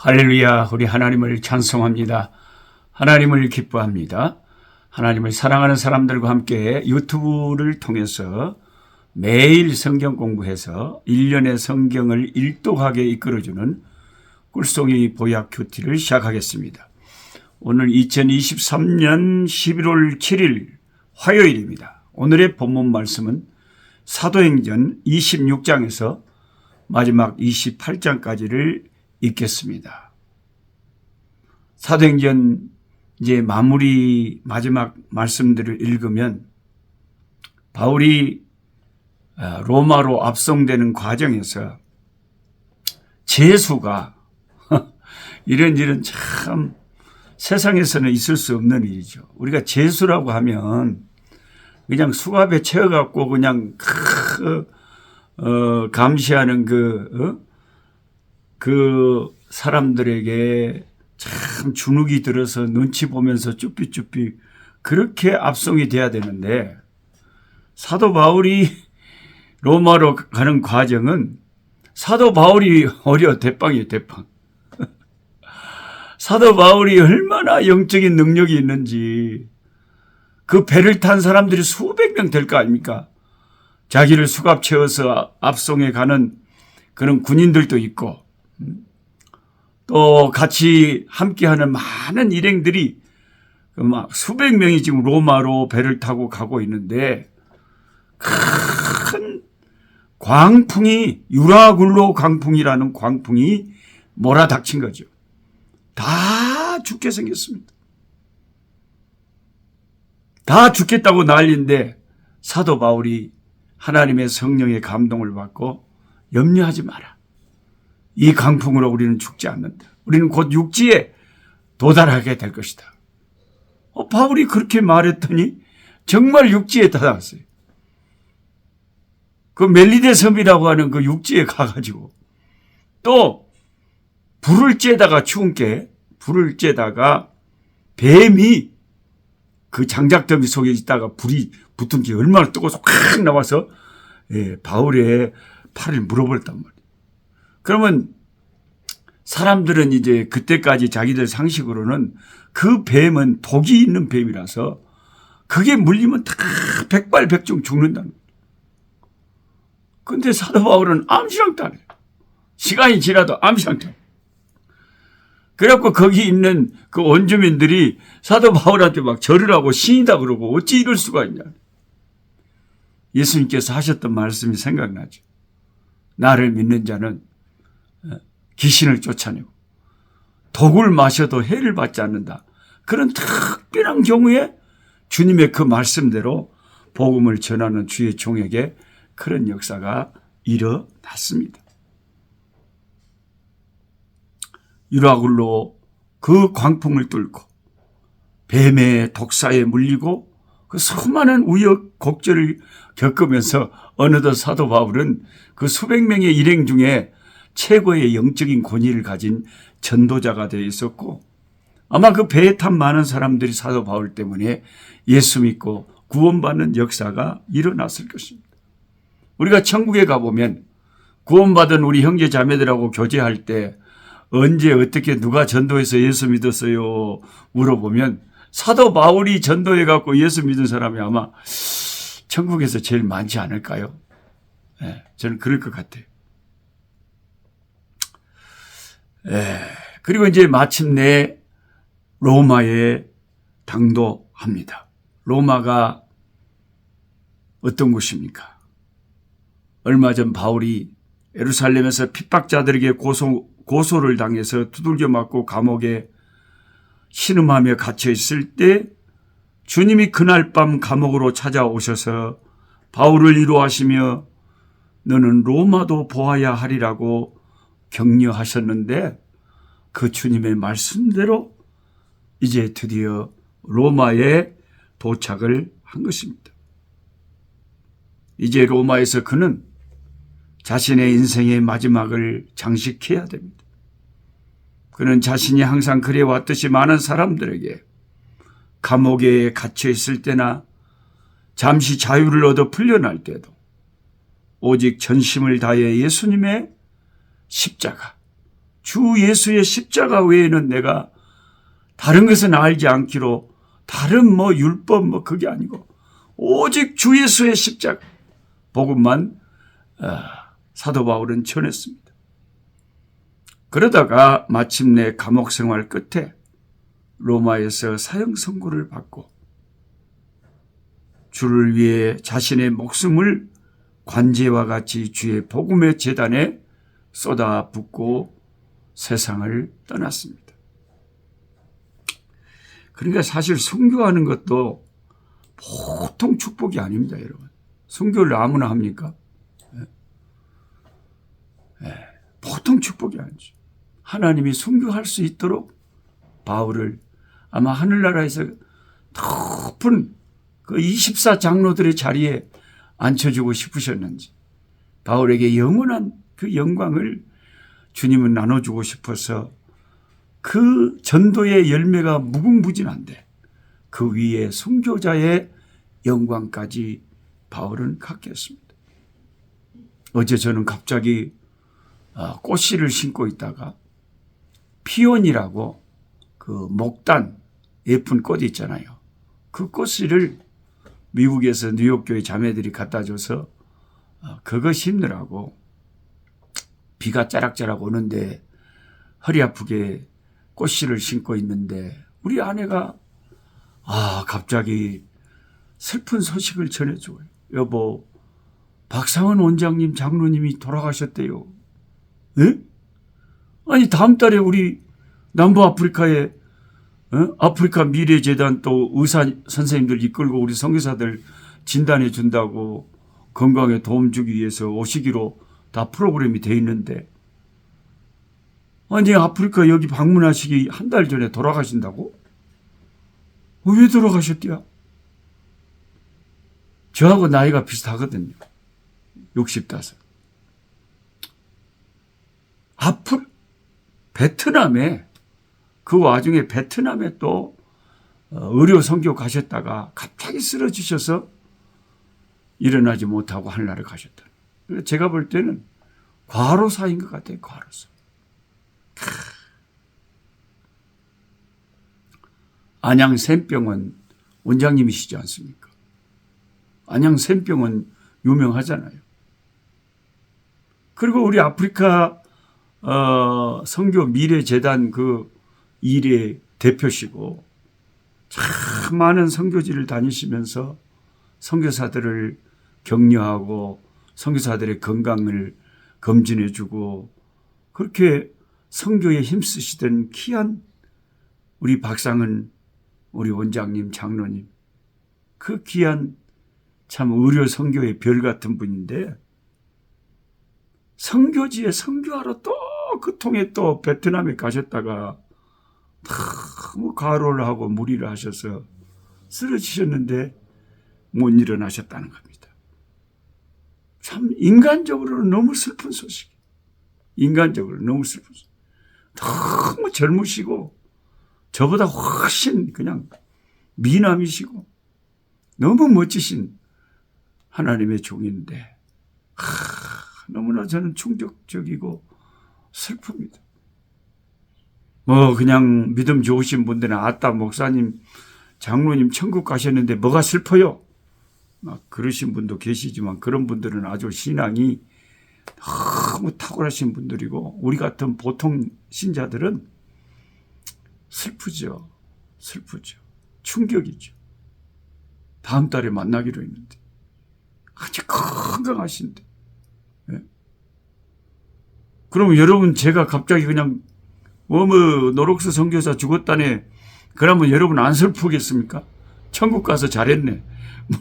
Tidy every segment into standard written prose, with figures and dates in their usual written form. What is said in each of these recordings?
할렐루야, 우리 하나님을 찬송합니다. 하나님을 기뻐합니다. 하나님을 사랑하는 사람들과 함께 유튜브를 통해서 매일 성경 공부해서 1년의 성경을 일독하게 이끌어주는 꿀송이 보약 큐티를 시작하겠습니다. 오늘 2023년 11월 7일 화요일입니다. 오늘의 본문 말씀은 사도행전 26장에서 마지막 28장까지를 읽겠습니다. 사도행전 이제 마무리 마지막 말씀들을 읽으면 바울이 로마로 압송되는 과정에서 제수가 이런 일은 참 세상에서는 있을 수 없는 일이죠. 우리가 제수라고 하면 그냥 수갑에 채워갖고 그냥 감시하는 그 사람들에게 참 주눅이 들어서 눈치 보면서 쭈삐쭈삐 그렇게 압송이 돼야 되는데, 사도 바울이 로마로 가는 과정은 사도 바울이 대빵이에요, 대빵. 사도 바울이 얼마나 영적인 능력이 있는지, 그 배를 탄 사람들이 수백 명 될 거 아닙니까? 자기를 수갑 채워서 압송해 가는 그런 군인들도 있고, 또 같이 함께하는 많은 일행들이 막 수백 명이 지금 로마로 배를 타고 가고 있는데, 큰 광풍이, 유라굴로 광풍이라는 광풍이 몰아닥친 거죠. 다 죽게 생겼습니다. 다 죽겠다고 난리인데 사도 바울이 하나님의 성령의 감동을 받고 염려하지 마라. 이 강풍으로 우리는 죽지 않는다. 우리는 곧 육지에 도달하게 될 것이다. 바울이 그렇게 말했더니 정말 육지에 도달했어요. 그 멜리데 섬이라고 하는 그 육지에 가가지고 또 불을 쬐다가 추운 게 불을 쬐다가 뱀이 그 장작더미 속에 있다가 불이 붙은 게 얼마나 뜨거워서 확 나와서 바울의 팔을 물어버렸단 말이에요. 그러면 사람들은 이제 그때까지 자기들 상식으로는 그 뱀은 독이 있는 뱀이라서 그게 물리면 다 백발백중 죽는다는 거예요. 근데 사도 바울은 아무렇지도 않아요. 시간이 지나도 아무렇지도 않아요. 그래갖고 거기 있는 그 원주민들이 사도 바울한테 막 절을 하고 신이다 그러고 어찌 이럴 수가 있냐. 예수님께서 하셨던 말씀이 생각나죠. 나를 믿는 자는 귀신을 쫓아내고 독을 마셔도 해를 받지 않는다. 그런 특별한 경우에 주님의 그 말씀대로 복음을 전하는 주의 종에게 그런 역사가 일어났습니다. 유라굴로 그 광풍을 뚫고 뱀의 독사에 물리고 그 수많은 우여곡절을 겪으면서 어느덧 사도 바울은 그 수백 명의 일행 중에 최고의 영적인 권위를 가진 전도자가 되어 있었고, 아마 그 배에 탄 많은 사람들이 사도 바울 때문에 예수 믿고 구원받는 역사가 일어났을 것입니다. 우리가 천국에 가보면 구원받은 우리 형제 자매들하고 교제할 때 언제 어떻게 누가 전도해서 예수 믿었어요 물어보면 사도 바울이 전도해갖고 예수 믿은 사람이 아마 천국에서 제일 많지 않을까요? 저는 그럴 것 같아요. 그리고 이제 마침내 로마에 당도합니다. 로마가 어떤 곳입니까? 얼마 전 바울이 예루살렘에서 핍박자들에게 고소를 당해서 두들겨 맞고 감옥에 신음하며 갇혀 있을 때 주님이 그날 밤 감옥으로 찾아오셔서 바울을 위로하시며 너는 로마도 보아야 하리라고 격려하셨는데, 그 주님의 말씀대로 이제 드디어 로마에 도착을 한 것입니다. 이제 로마에서 그는 자신의 인생의 마지막을 장식해야 됩니다. 그는 자신이 항상 그래왔듯이 많은 사람들에게 감옥에 갇혀 있을 때나 잠시 자유를 얻어 풀려날 때도 오직 전심을 다해 예수님의 십자가, 주 예수의 십자가 외에는 내가 다른 것은 알지 않기로, 다른 뭐 율법 뭐 그게 아니고 오직 주 예수의 십자가 복음만 사도 바울은 전했습니다. 그러다가 마침내 감옥 생활 끝에 로마에서 사형 선고를 받고 주를 위해 자신의 목숨을 관제와 같이 주의 복음의 제단에 쏟아붓고 세상을 떠났습니다. 그러니까 사실 선교하는 것도 보통 축복이 아닙니다, 여러분. 선교를 아무나 합니까? 보통 축복이 아니죠. 하나님이 선교할 수 있도록 바울을 아마 하늘나라에서 높은 그 24장로들의 자리에 앉혀주고 싶으셨는지, 바울에게 영원한 그 영광을 주님은 나눠주고 싶어서 그 전도의 열매가 무궁무진한데 그 위에 선교자의 영광까지 바울은 갖게 했습니다. 어제 저는 갑자기 꽃씨를 신고 있다가 피온이라고 그 목단 예쁜 꽃이 있잖아요. 그 꽃씨를 미국에서 뉴욕교회 자매들이 갖다 줘서 그거 심느라고 비가 짜락짜락 오는데 허리 아프게 꽃씨를 신고 있는데 우리 아내가 갑자기 슬픈 소식을 전해줘요. 여보, 박상원 원장님 장로님이 돌아가셨대요. 에? 아니 다음 달에 우리 남부 아프리카에 아프리카 미래재단 또 의사 선생님들 이끌고 우리 선교사들 진단해 준다고 건강에 도움 주기 위해서 오시기로 다 프로그램이 돼 있는데, 아니 아프리카 여기 방문하시기 한 달 전에 돌아가신다고? 왜 돌아가셨대요? 저하고 나이가 비슷하거든요. 65. 베트남에, 그 와중에 베트남에 또 의료 선교 가셨다가 갑자기 쓰러지셔서 일어나지 못하고 하늘나라 가셨다. 제가 볼 때는 과로사인 것 같아요. 과로사. 안양 샘병원 원장님이시지 않습니까? 안양 샘병원 유명하잖아요. 그리고 우리 아프리카 선교 미래재단 그 일의 대표시고 참 많은 선교지를 다니시면서 선교사들을 격려하고 선교사들의 건강을 검진해주고 그렇게 선교에 힘쓰시던 귀한 우리 박상은 우리 원장님 장로님, 그 귀한 참 의료 선교의 별 같은 분인데 선교지에 선교하러 또 그 통에 또 베트남에 가셨다가 너무 가로를 하고 무리를 하셔서 쓰러지셨는데 못 일어나셨다는 겁니다. 참 인간적으로는 너무 슬픈 소식. 인간적으로 너무 슬픈 소식. 너무 젊으시고 저보다 훨씬 그냥 미남이시고 너무 멋지신 하나님의 종인데 너무나 저는 충격적이고 슬픕니다. 그냥 믿음 좋으신 분들은 아따 목사님 장로님 천국 가셨는데 뭐가 슬퍼요? 막 그러신 분도 계시지만 그런 분들은 아주 신앙이 너무 탁월하신 분들이고 우리 같은 보통 신자들은 슬프죠. 충격이죠. 다음 달에 만나기로 했는데 아주 건강하신데. 네? 그럼 여러분 제가 갑자기 그냥 노록스 선교사 죽었다네 그러면 여러분 안 슬프겠습니까? 천국 가서 잘했네.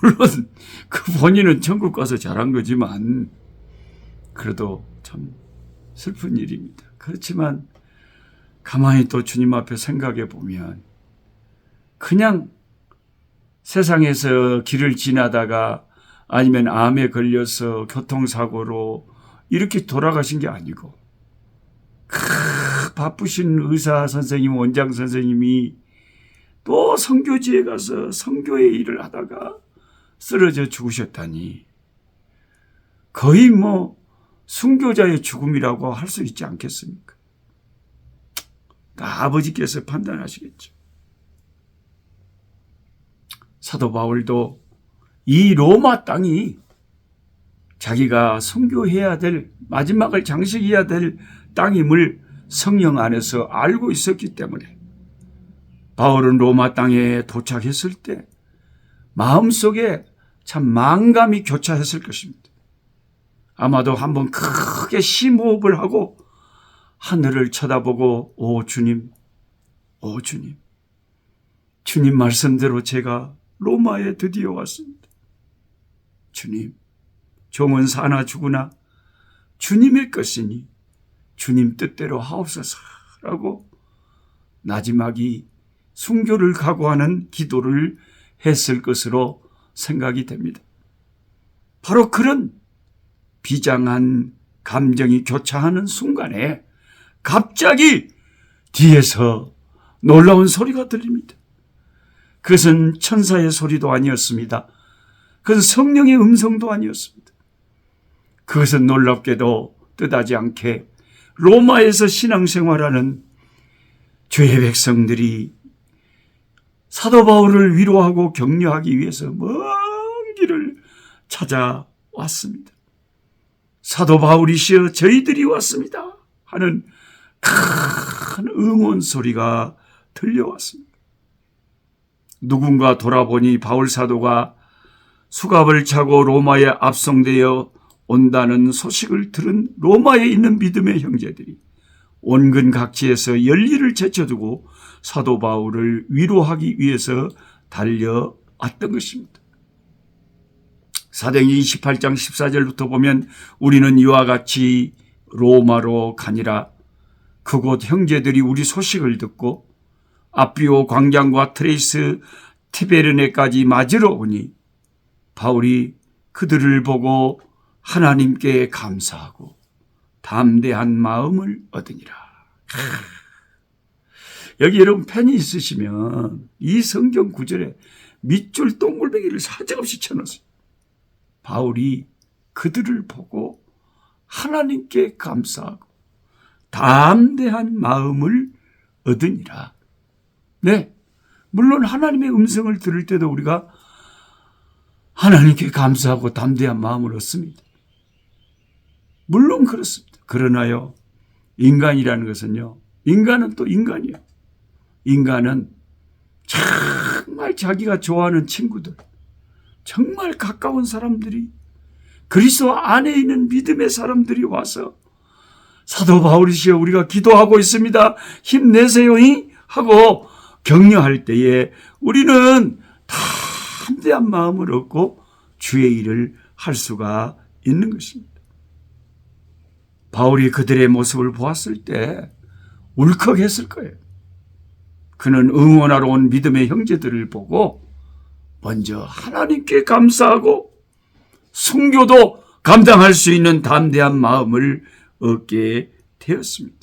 물론 그 본인은 천국 가서 잘한 거지만 그래도 참 슬픈 일입니다. 그렇지만 가만히 또 주님 앞에 생각해 보면 그냥 세상에서 길을 지나다가 아니면 암에 걸려서 교통사고로 이렇게 돌아가신 게 아니고 바쁘신 의사 선생님, 원장 선생님이 또 선교지에 가서 선교의 일을 하다가 쓰러져 죽으셨다니 거의 순교자의 죽음이라고 할 수 있지 않겠습니까? 다 아버지께서 판단하시겠죠. 사도 바울도 이 로마 땅이 자기가 선교해야 될, 마지막을 장식해야 될 땅임을 성령 안에서 알고 있었기 때문에 바울은 로마 땅에 도착했을 때 마음속에 참 망감이 교차했을 것입니다. 아마도 한번 크게 심호흡을 하고 하늘을 쳐다보고 오 주님, 오 주님, 주님 말씀대로 제가 로마에 드디어 왔습니다. 주님, 종은 사나 죽으나 주님의 것이니 주님 뜻대로 하옵소서라고 나지막이 순교를 각오하는 기도를 했을 것으로 생각이 됩니다. 바로 그런 비장한 감정이 교차하는 순간에 갑자기 뒤에서 놀라운 소리가 들립니다. 그것은 천사의 소리도 아니었습니다. 그것은 성령의 음성도 아니었습니다. 그것은 놀랍게도 뜻하지 않게 로마에서 신앙생활하는 주의 백성들이 사도 바울을 위로하고 격려하기 위해서 먼 길을 찾아왔습니다. 사도 바울이시여 저희들이 왔습니다 하는 큰 응원 소리가 들려왔습니다. 누군가 돌아보니 바울 사도가 수갑을 차고 로마에 압송되어 온다는 소식을 들은 로마에 있는 믿음의 형제들이 온근 각지에서 열일을 제쳐두고 사도 바울을 위로하기 위해서 달려왔던 것입니다. 사도행전 28장 14절부터 보면 우리는 이와 같이 로마로 가니라. 그곳 형제들이 우리 소식을 듣고 아비오 광장과 트레이스 티베르네까지 맞으러 오니 바울이 그들을 보고 하나님께 감사하고 담대한 마음을 얻으니라. 여기 여러분 펜이 있으시면 이 성경 구절에 밑줄 동글뱅이를 사정없이 쳐넣었어요. 바울이 그들을 보고 하나님께 감사하고 담대한 마음을 얻으니라. 네, 물론 하나님의 음성을 들을 때도 우리가 하나님께 감사하고 담대한 마음을 얻습니다. 물론 그렇습니다. 그러나요, 인간이라는 것은요, 인간은 또 인간이에요. 인간은 정말 자기가 좋아하는 친구들, 정말 가까운 사람들이, 그리스도 안에 있는 믿음의 사람들이 와서 사도 바울이시여 우리가 기도하고 있습니다, 힘내세요 하고 격려할 때에 우리는 담대한 마음을 얻고 주의 일을 할 수가 있는 것입니다. 바울이 그들의 모습을 보았을 때 울컥했을 거예요. 그는 응원하러 온 믿음의 형제들을 보고 먼저 하나님께 감사하고 순교도 감당할 수 있는 담대한 마음을 얻게 되었습니다.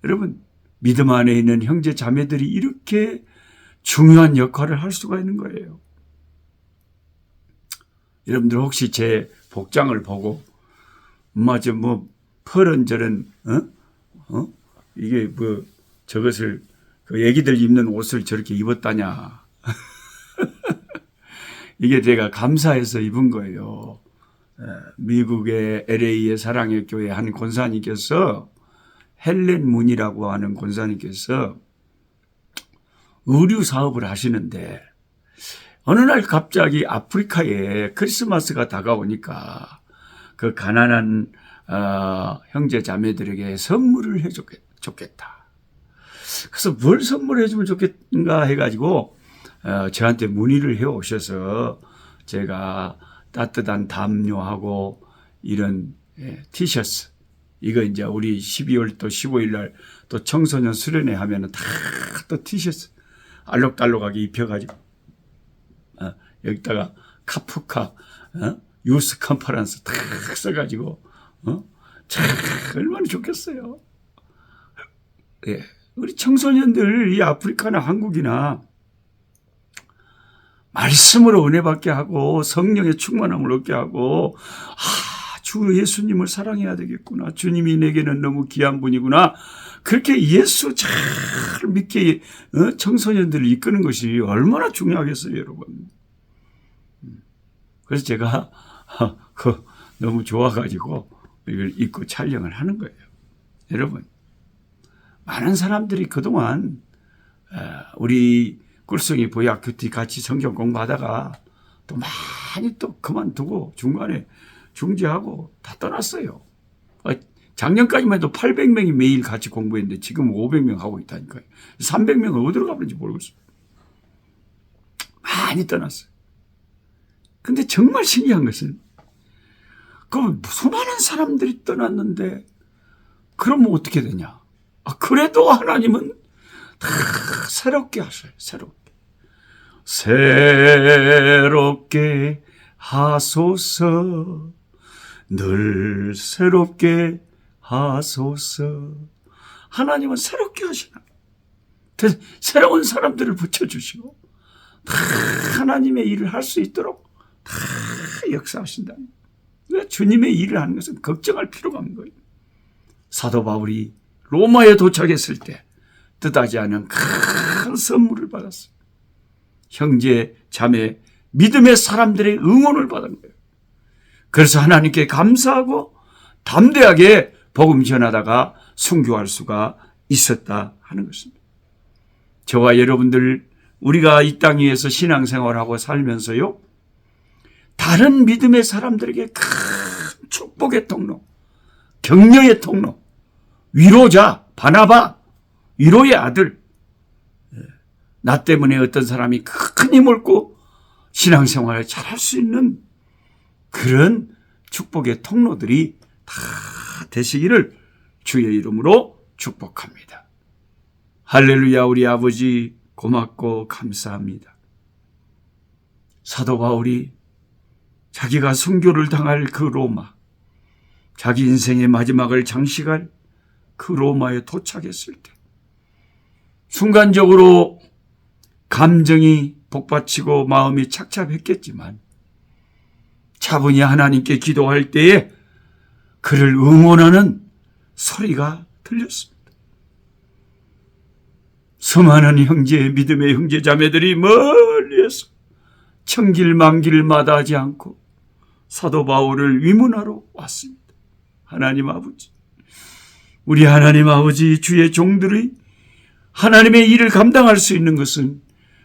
여러분, 믿음 안에 있는 형제 자매들이 이렇게 중요한 역할을 할 수가 있는 거예요. 여러분들 혹시 제 복장을 보고 맞아 퍼런저런 이게 저것을 그 애기들 입는 옷을 저렇게 입었다냐. 이게 제가 감사해서 입은 거예요. 미국의 LA의 사랑의 교회 한 권사님께서, 헬렌 문이라고 하는 권사님께서 의류 사업을 하시는데 어느 날 갑자기 아프리카에 크리스마스가 다가오니까 그 가난한 형제 자매들에게 선물을 해줬겠다. 그래서 뭘 선물해 주면 좋겠는가 해가지고 저한테 문의를 해오셔서 제가 따뜻한 담요하고 이런 티셔츠, 이거 이제 우리 12월 또 15일 날 또 청소년 수련회 하면은 다 또 티셔츠 알록달록하게 입혀가지고 여기다가 카프카 유스 컨퍼런스 탁 써가지고 참 얼마나 좋겠어요. 예, 우리 청소년들 이 아프리카나 한국이나 말씀으로 은혜 받게 하고 성령의 충만함을 얻게 하고 주 예수님을 사랑해야 되겠구나. 주님이 내게는 너무 귀한 분이구나. 그렇게 예수 잘 믿게 청소년들을 이끄는 것이 얼마나 중요하겠어요, 여러분. 그래서 제가 너무 좋아가지고 이걸 입고 촬영을 하는 거예요. 여러분, 많은 사람들이 그동안 우리 꿀송이 보약교티 같이 성경 공부하다가 또 많이 또 그만두고 중간에 중지하고 다 떠났어요. 작년까지만 해도 800명이 매일 같이 공부했는데 지금 500명 하고 있다니까요. 300명은 어디로 가는지 모르겠어요. 많이 떠났어요. 근데 정말 신기한 것은 그 수많은 사람들이 떠났는데 그러면 어떻게 되냐? 그래도 하나님은 다 새롭게 하셔요. 새롭게 하소서, 늘 새롭게 하소서. 하나님은 새롭게 하시나. 새로운 사람들을 붙여주시고 다 하나님의 일을 할 수 있도록 다 역사하신다. 주님의 일을 하는 것은 걱정할 필요가 없는 거예요. 사도 바울이 로마에 도착했을 때 뜻하지 않은 큰 선물을 받았어요. 형제, 자매, 믿음의 사람들의 응원을 받은 거예요. 그래서 하나님께 감사하고 담대하게 복음 전하다가 순교할 수가 있었다 하는 것입니다. 저와 여러분들, 우리가 이 땅 위에서 신앙생활하고 살면서요, 다른 믿음의 사람들에게 큰 축복의 통로, 격려의 통로, 위로자, 바나바, 위로의 아들, 나 때문에 어떤 사람이 큰 힘을 얻고 신앙생활을 잘할 수 있는 그런 축복의 통로들이 다 되시기를 주의 이름으로 축복합니다. 할렐루야. 우리 아버지 고맙고 감사합니다. 사도 바울이 자기가 순교를 당할 그 로마, 자기 인생의 마지막을 장식할 그 로마에 도착했을 때 순간적으로 감정이 복받치고 마음이 착잡했겠지만 차분히 하나님께 기도할 때에 그를 응원하는 소리가 들렸습니다. 수많은 형제, 믿음의 형제 자매들이 멀리에서 천길만길을 마다하지 않고 사도 바울을 위문하러 왔습니다. 하나님 아버지, 우리 하나님 아버지, 주의 종들의 하나님의 일을 감당할 수 있는 것은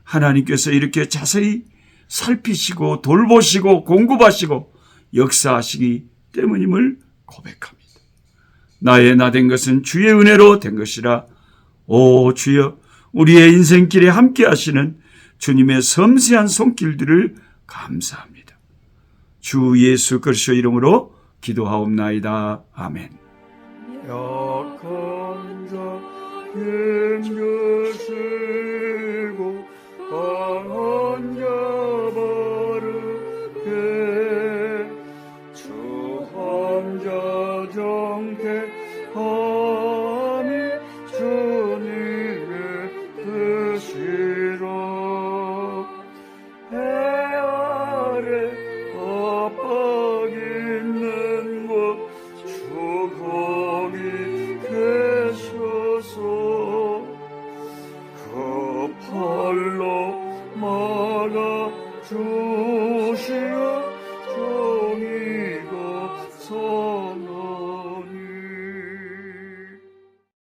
하나님께서 이렇게 자세히 살피시고 돌보시고 공급하시고 역사하시기 때문임을 고백합니다. 나의 나 된 것은 주의 은혜로 된 것이라. 오 주여, 우리의 인생길에 함께 하시는 주님의 섬세한 손길들을 감사합니다. 주 예수 그리스도 이름으로 기도하옵나이다. 아멘.